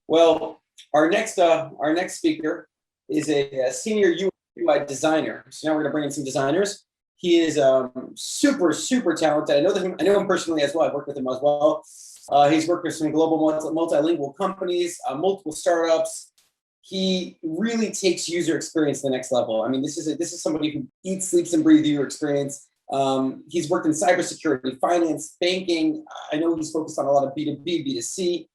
Well, our next speaker is a senior UI designer. So now we're going to bring in some designers. He is super talented. I know him personally as well. I've worked with him as well. He's worked with some global multilingual companies, multiple startups. He really takes user experience to the next level. I mean, this is somebody who eats, sleeps, and breathes user experience. He's worked in cybersecurity, finance, banking. I know he's focused on a lot of B2B, B2C.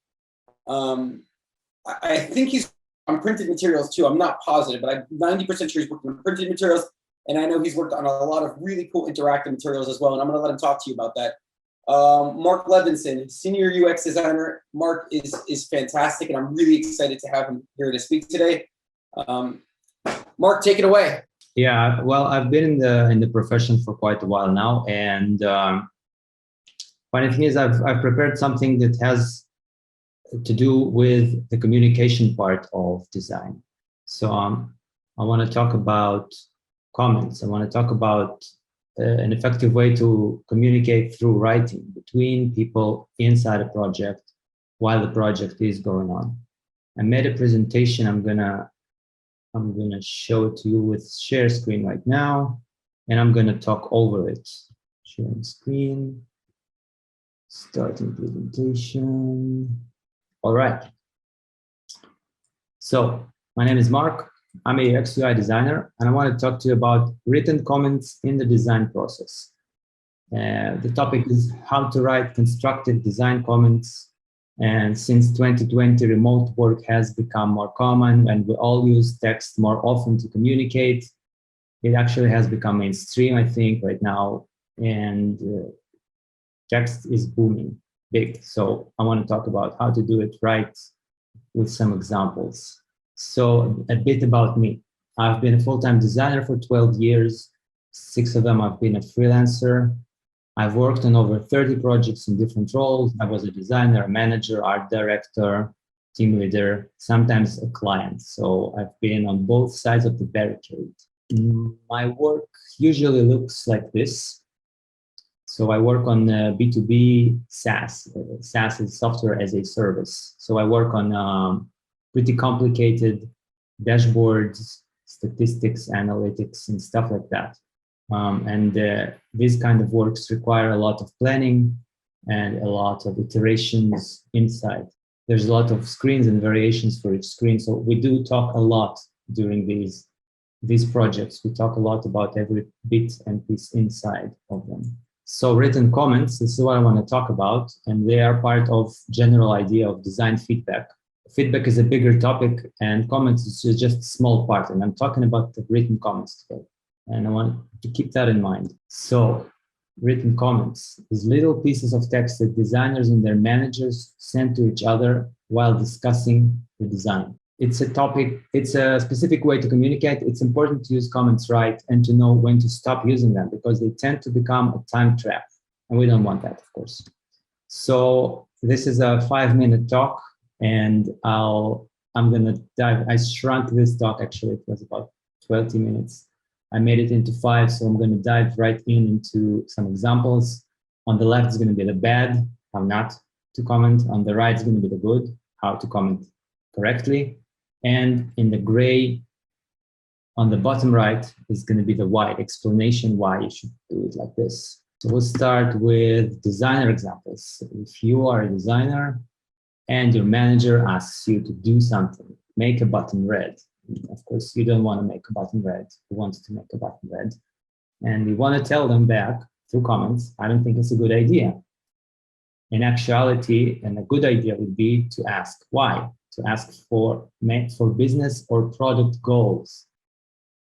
I think he's on printed materials too. I'm not positive, but I'm 90% sure he's worked on printed materials. And I know he's worked on a lot of really cool interactive materials as well. And I'm going to let him talk to you about that. Mark Levinson, senior UX designer. Mark is fantastic, and I'm really excited to have him here to speak today. Mark, take it away. Yeah, well, I've been in the profession for quite a while now, and funny thing is, I've prepared something that has to do with the communication part of design. So I want to talk about comments. I want to talk about an effective way to communicate through writing between people inside a project while the project is going on. I made a presentation. I'm gonna show it to you with share screen right now, and I'm gonna talk over it. Sharing screen, starting presentation. All right. So my name is Mark. I'm a UX UI designer, and I want to talk to you about written comments in the design process. The topic is how to write constructive design comments. And since 2020, remote work has become more common, and we all use text more often to communicate. It actually has become mainstream, I think, right now, and text is booming big. So I want to talk about how to do it right with some examples. So a bit about me. I've been a full-time designer for 12 years. 6 of them I've been a freelancer. I've worked on over 30 projects in different roles. I was a designer, a manager, art director, team leader, sometimes a client. So I've been on both sides of the barricade. My work usually looks like this. So I work on B2B SaaS. SaaS is software as a service. So I work on pretty complicated dashboards, statistics, analytics, and stuff like that. These kind of works require a lot of planning and a lot of iterations inside. There's a lot of screens and variations for each screen. So we do talk a lot during these projects. We talk a lot about every bit and piece inside of them. So written comments, this is what I want to talk about, and they are part of general idea of design feedback. Feedback is a bigger topic, and comments is just a small part, and I'm talking about the written comments today, and I want to keep that in mind. So written comments is little pieces of text that designers and their managers send to each other while discussing the design. It's a topic, it's a specific way to communicate. It's important to use comments right and to know when to stop using them, because they tend to become a time trap, and we don't want that, of course. So this is a 5-minute talk, and I'm gonna dive. I shrunk this talk, actually. It was about 20 minutes. I made it into 5, so I'm gonna dive right into some examples. On the left is gonna be the bad, how not to comment. On the right is gonna be the good, how to comment correctly. And in the gray, on the bottom right, is gonna be the why, explanation why you should do it like this. So we'll start with designer examples. If you are a designer, and your manager asks you to do something, make a button red. Of course, you don't want to make a button red. You want to make a button red. And you want to tell them back through comments, I don't think it's a good idea. In actuality, and a good idea would be to ask why, to ask for business or product goals.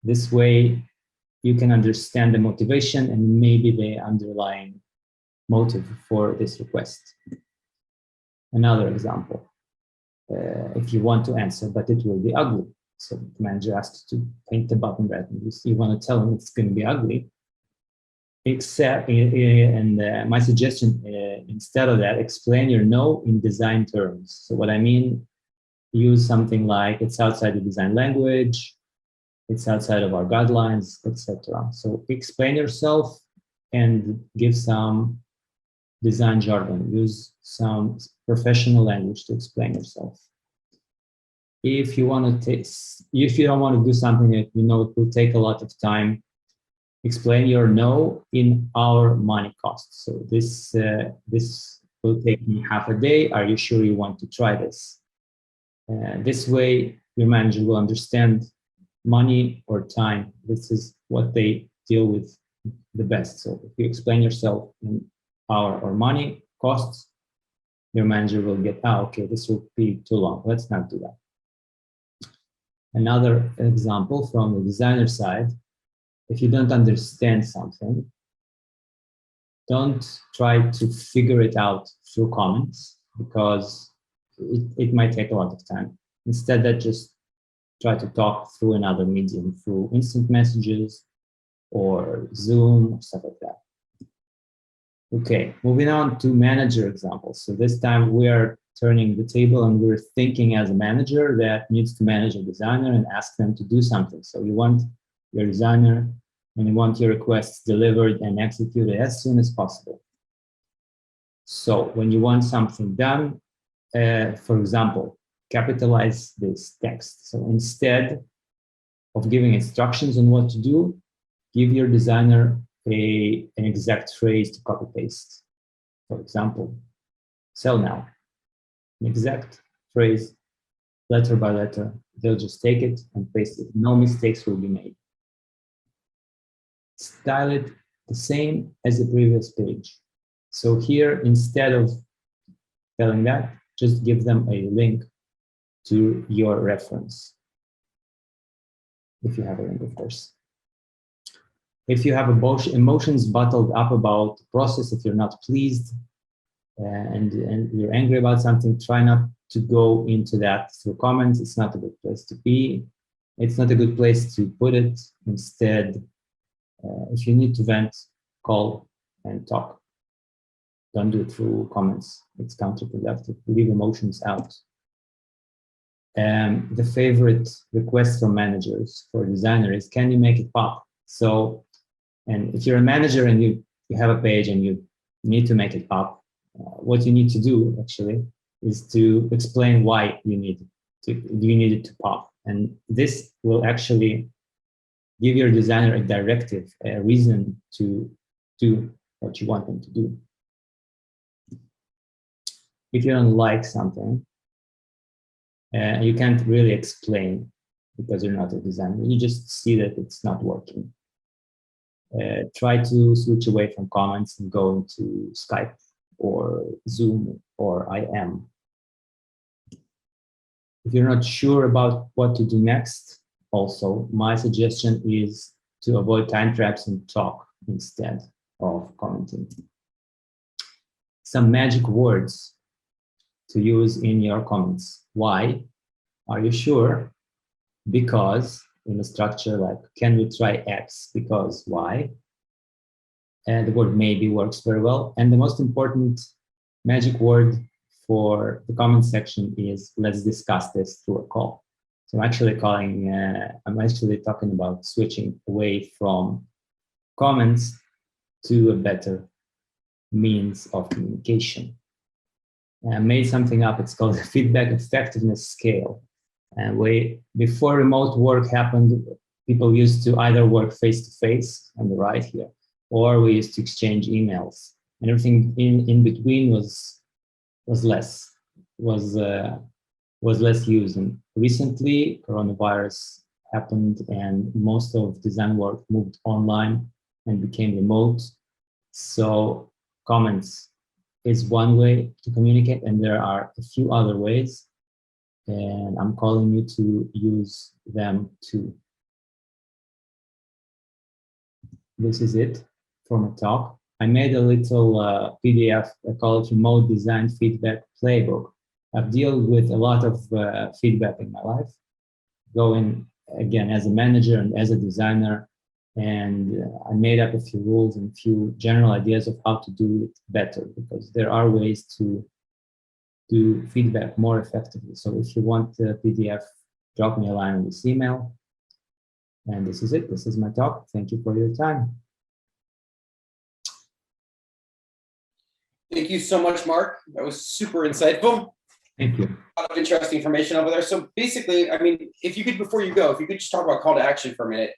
This way, you can understand the motivation and maybe the underlying motive for this request. Another example, if you want to answer, but it will be ugly. So the manager asks to paint the button red, and you want to tell them it's going to be ugly. Except, my suggestion, instead of that, explain your no in design terms. So what I mean, use something like, it's outside the design language, it's outside of our guidelines, etc. So explain yourself and give some design jargon, use some professional language to explain yourself. if you want to take, if you don't want to do something that you know it will take a lot of time, explain your no in hour money cost. So this will take me half a day. Are you sure you want to try this? This way, your manager will understand money or time. This is what they deal with the best. So if you explain yourself in hour or money costs, your manager will get, okay, this will be too long. Let's not do that. Another example from the designer side, if you don't understand something, don't try to figure it out through comments, because it might take a lot of time. Instead, just try to talk through another medium, through instant messages or Zoom or stuff like that. Okay, moving on to manager examples. So this time we are turning the table and we're thinking as a manager that needs to manage a designer and ask them to do something. So you want your designer and you want your requests delivered and executed as soon as possible. So when you want something done, for example, capitalize this text. So instead of giving instructions on what to do, give your designer an exact phrase to copy paste. For example, sell now. An exact phrase, letter by letter. They'll just take it and paste it. No mistakes will be made. Style it the same as the previous page. So here, instead of telling that, just give them a link to your reference. If you have a link, of course. If you have emotions bottled up about the process, if you're not pleased and you're angry about something, try not to go into that through comments. It's not a good place to be. It's not a good place to put it. Instead, if you need to vent, call and talk. Don't do it through comments. It's counterproductive. Leave emotions out. The favorite request from managers for designers is, can you make it pop? So, and if you're a manager and you have a page and you need to make it pop, what you need to do actually is to explain why you need it to pop. And this will actually give your designer a directive, a reason to do what you want them to do. If you don't like something, you can't really explain because you're not a designer. You just see that it's not working. Try to switch away from comments and go into Skype or Zoom or IM. If you're not sure about what to do next, also, my suggestion is to avoid time traps and talk instead of commenting. Some magic words to use in your comments. Why? Are you sure? Because, in a structure like, can we try X? Because why? And the word maybe works very well. And the most important magic word for the comment section is, let's discuss this through a call. So I'm actually talking about switching away from comments to a better means of communication. I made something up. It's called the feedback effectiveness scale. And before remote work happened, people used to either work face-to-face on the right here, or we used to exchange emails. And everything in between was less used. And recently, coronavirus happened, and most of design work moved online and became remote. So comments is one way to communicate, and there are a few other ways, and I'm calling you to use them too. This is it for my talk. I made a little PDF. I call it Remote Design Feedback Playbook. I've dealt with a lot of feedback in my life, going again as a manager and as a designer, and I made up a few rules and a few general ideas of how to do it better, because there are ways to do feedback more effectively. So if you want the PDF, drop me a line on this email. And this is it. This is my talk. Thank you for your time. Thank you so much, Mark. That was super insightful. Thank you. A lot of interesting information over there. So basically, I mean, if you could, before you go, if you could just talk about call to action for a minute.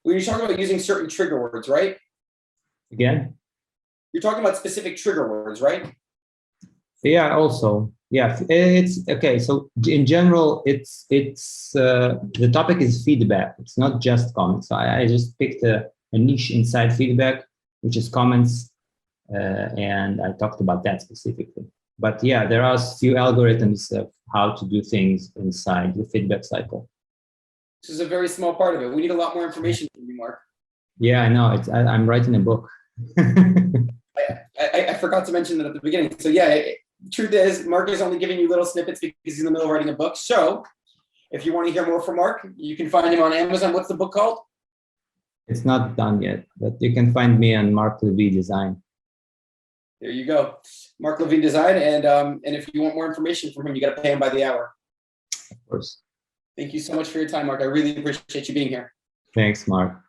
When you're talking about using certain trigger words, right? Again? You're talking about specific trigger words, right? Yeah, also. Yeah, it's okay. So in general, it's the topic is feedback. It's not just comments. So I just picked a niche inside feedback, which is comments, and I talked about that specifically. But yeah, there are a few algorithms of how to do things inside the feedback cycle. This is a very small part of it. We need a lot more information from you, Mark. Yeah, I know. I'm writing a book. I forgot to mention that at the beginning. So yeah, truth is, Mark is only giving you little snippets because he's in the middle of writing a book. So if you want to hear more from Mark, you can find him on Amazon. What's the book called? It's not done yet, but you can find me on Mark Levy Design. There you go. Mark Levy Design. And if you want more information from him, you got to pay him by the hour. Of course. Thank you so much for your time, Mark. I really appreciate you being here. Thanks, Mark.